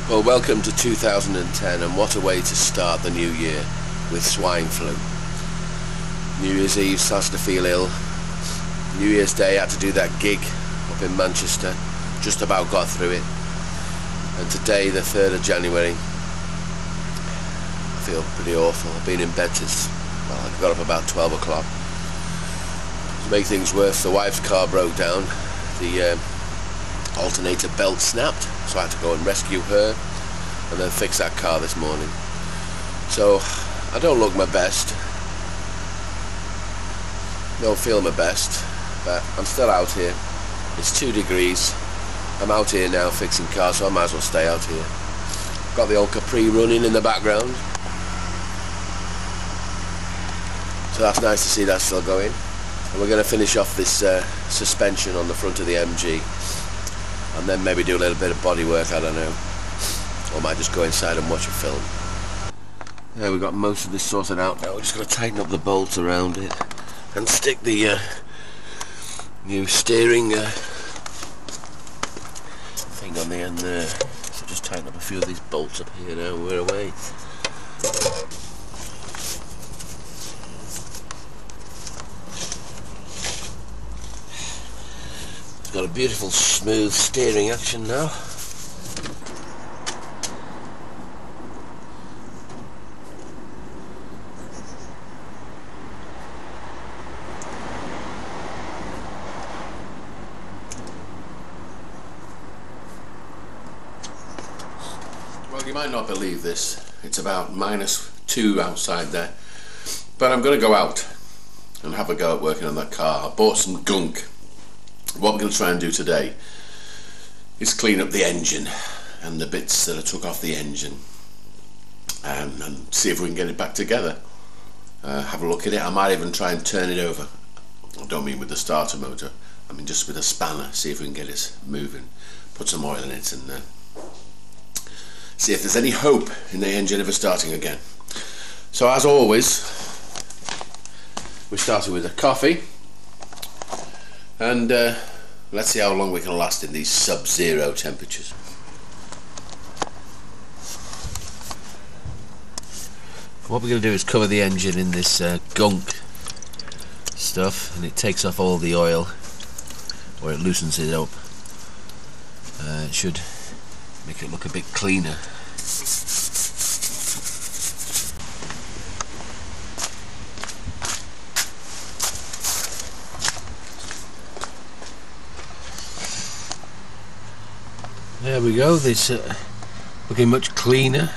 Well, welcome to 2010, and what a way to start the new year with swine flu. New Year's Eve starts to feel ill. New Year's Day I had to do that gig up in Manchester, just about got through it, and today, the 3rd of January, I feel pretty awful. I've been in bed since, well, I got up about 12 o'clock. To make things worse, the wife's car broke down, the alternator belt snapped, so I had to go and rescue her and then fix that car this morning. So I don't look my best, don't feel my best, but I'm still out here. It's 2 degrees. I'm out here now fixing cars, so I might as well stay out here. Got the old Capri running in the background, so that's nice to see that still going. And we're going to finish off this suspension on the front of the MG, and then maybe do a little bit of body work, I don't know, or might just go inside and watch a film. Yeah, we've got most of this sorted out now. We're just going to tighten up the bolts around it and stick the new steering thing on the end there. So just tighten up a few of these bolts up here now. We're away. Got a beautiful smooth steering action now. Well, you might not believe this. It's about -2 outside there. But I'm going to go out and have a go at working on that car. I bought some gunk. What we're going to try and do today is clean up the engine and the bits that I took off the engine, and see if we can get it back together. Have a look at it. I might even try and turn it over. I don't mean with the starter motor, I mean just with a spanner, see if we can get it moving. Put some oil in it and see if there's any hope in the engine ever starting again. So as always, we started with a coffee. And let's see how long we can last in these sub-zero temperatures. What we're going to do is cover the engine in this gunk stuff, and it takes off all the oil, or it loosens it up. It should make it look a bit cleaner. There we go, this looking much cleaner,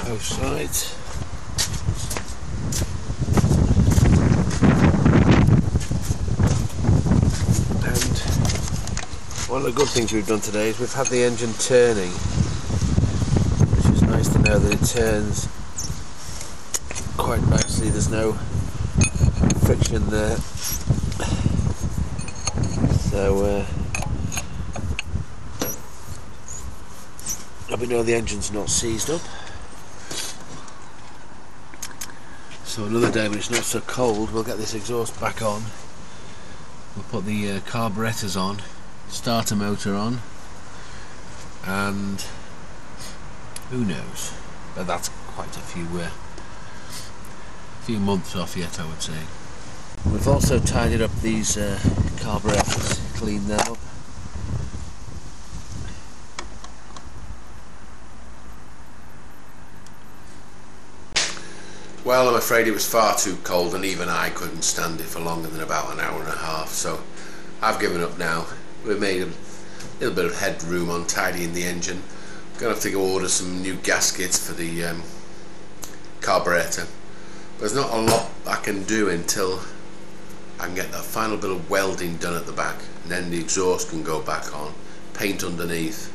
both sides. And one of the good things we've done today is we've had the engine turning, which is nice to know that it turns quite nicely. There's no friction there, so we know the engine's not seized up. So another day when it's not so cold, we'll get this exhaust back on. We'll put the carburetors on, starter motor on, and who knows? But that's quite a few months off yet, I would say. We've also tidied up these carburetors, cleaned them up. Well, I'm afraid it was far too cold, and even I couldn't stand it for longer than about an hour and a half, so I've given up now. We've made a little bit of headroom on tidying the engine. I'm going to have to go order some new gaskets for the carburetor. But there's not a lot I can do until I can get that final bit of welding done at the back, and then the exhaust can go back on, paint underneath,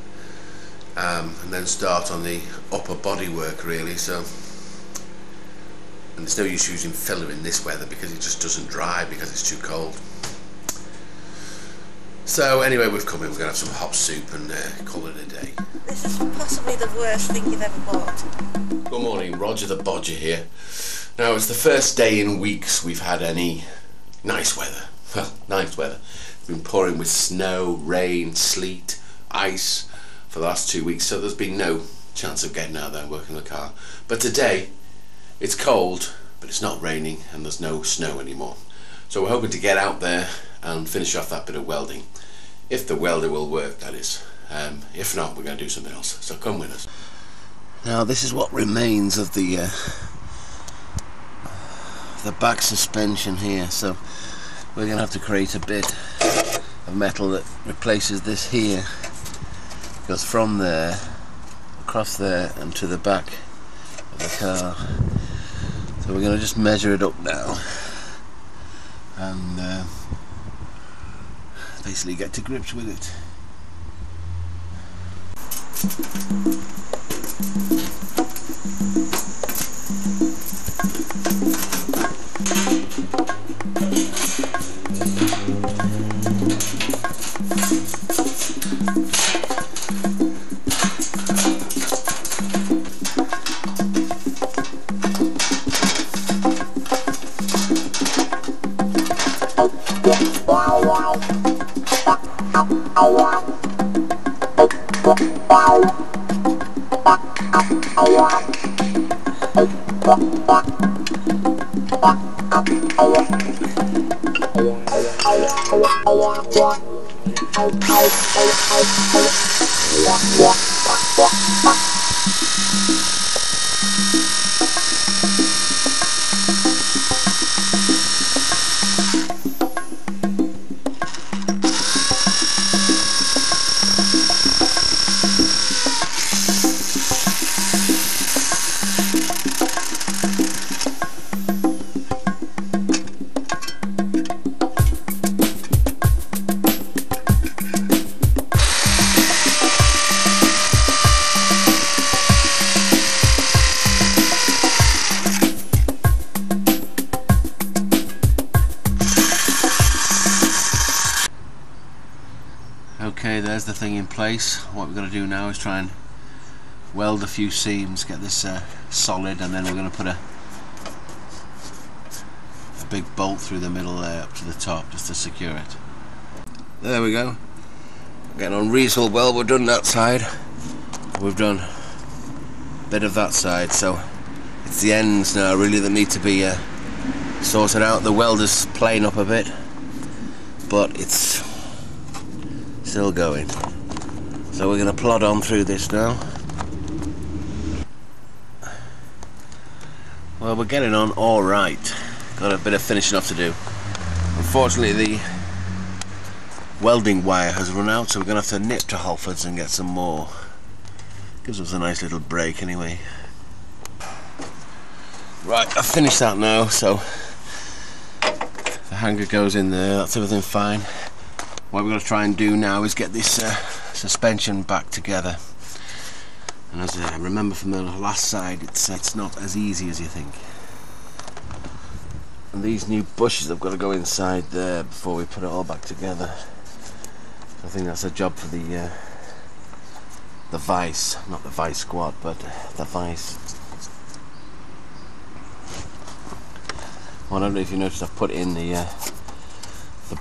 and then start on the upper body work really. So. And there's no use using filler in this weather because it just doesn't dry because it's too cold. So anyway, we've come in, we're going to have some hot soup and call it a day. This is possibly the worst thing you've ever bought. Good morning, Roger the Bodger here. Now it's the first day in weeks we've had any nice weather. Well, nice weather. It's been pouring with snow, rain, sleet, ice, for the last 2 weeks, so there's been no chance of getting out there and working the car. But today it's cold, but it's not raining and there's no snow anymore, so we're hoping to get out there and finish off that bit of welding, if the welder will work, that is. If not, we're going to do something else, so come with us. Now this is what remains of the back suspension here, so we're going to have to create a bit of metal that replaces this here. Goes from there, across there and to the back of the car. So we're going to just measure it up now and basically get to grips with it. Okay, there's the thing in place. What we're going to do now is try and weld a few seams, get this solid, and then we're going to put a big bolt through the middle there up to the top just to secure it. There we go. Getting on reasonable well. We've done that side, we've done a bit of that side, so it's the ends now really that need to be sorted out. The welder's playing up a bit, but it's still going. So we're going to plod on through this now. Well, we're getting on alright. Got a bit of finishing off to do. Unfortunately the welding wire has run out, so we're going to have to nip to Halfords and get some more. Gives us a nice little break anyway. Right, I've finished that now, so the hanger goes in there, that's everything fine. What we're going to try and do now is get this suspension back together. And as I remember from the last side, it's not as easy as you think. And these new bushes have got to go inside there before we put it all back together. I think that's a job for the vice, not the vice squad, but the vice. Well, I don't know if you noticed, I've put in the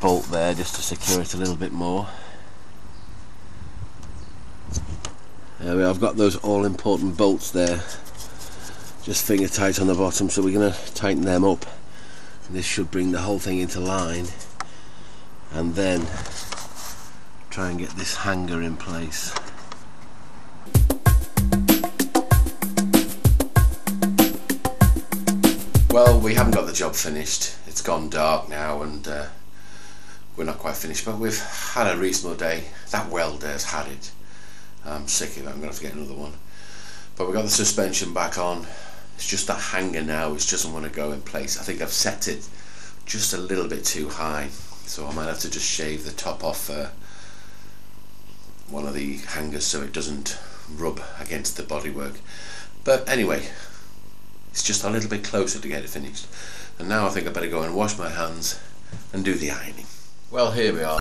bolt there just to secure it a little bit more. There we are, I've got those all important bolts there, just finger tight on the bottom, so we're going to tighten them up. And this should bring the whole thing into line, and then try and get this hanger in place. Well, we haven't got the job finished. It's gone dark now and we're not quite finished, but we've had a reasonable day. That welder's had it. I'm sick of it, I'm going to have to get another one. But we've got the suspension back on. It's just that hanger now which doesn't want to go in place. I think I've set it just a little bit too high, so I might have to just shave the top off one of the hangers so it doesn't rub against the bodywork. But anyway, it's just a little bit closer to get it finished. And now I think I better go and wash my hands and do the ironing. Well, here we are.